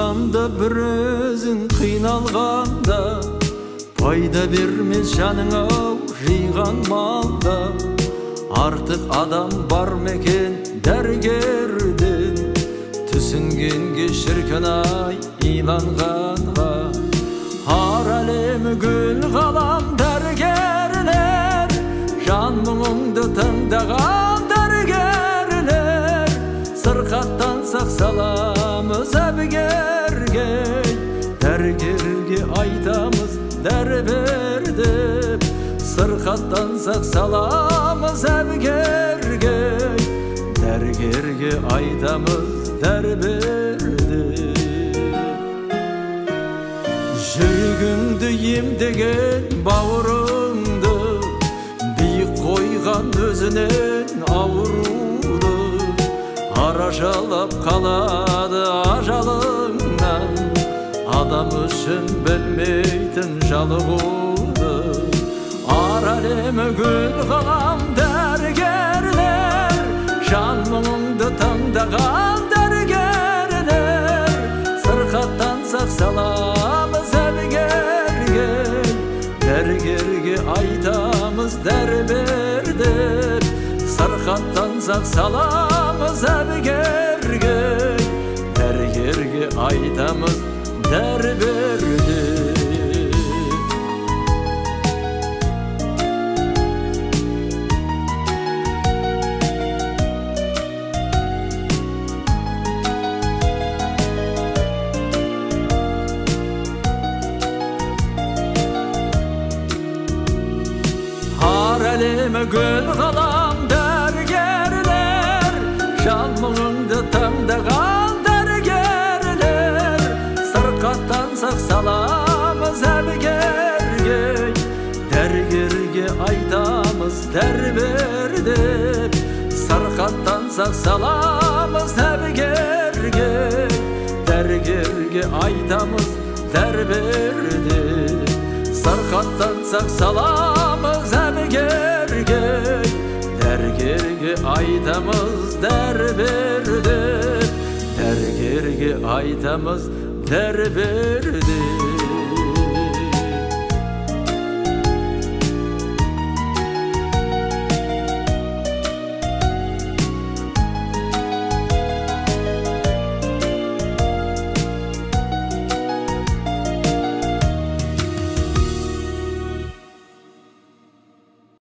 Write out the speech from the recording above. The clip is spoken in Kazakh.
Қиналғанда бір өзің қиналғанда, пайда бермес жаның-ау жиған малда. Артық адам бар мекен дәрігерден, түсінгенге шіркін-ай иланғанға. Ар әлемі гүл ғалам дәрігерлер, жан мұңыңды тыңдаған дәрігерлер. Сырқаттансақ саламыз әбігерге, дәрігерге айтамыз дәрі бер деп. Сырқаттансақ саламыз әбігерге, дәрігерге айтамыз дәрі бер деп. Жүрегіңді емдеген бауырыңды, биік қойған өзінен ауруды. Арашалап қалады ажалыңнан, адам үшін білмейтін жалығуды. Ар әлемі гүл ғалам дәрігерлер, жан мұңыңды тыңдаған дәрігерлер. Сырқаттансақ саламыз әбігерге, дәрігерге айтамыз дәрі бер деп. Сырқаттансақ саламыз әбігерге, дәрігерге айтамыз дәрі бер деп. Ар әлемі гүл ғалам дәрігерлер, жан мұңыңды тыңдаған дәрігерлер. Сырқаттансақ саламыз әбігерге, дәрігерге айтамыз дәрі бер деп. Сырқаттансақ саламыз әбігерге, дәрігерге айтамыз дәрі бер деп. Сырқаттансақ саламыз әбігерге, дәрігерге айтамыз дәрі бер деп. Дәрігерге айтамыз дәрі бер деп.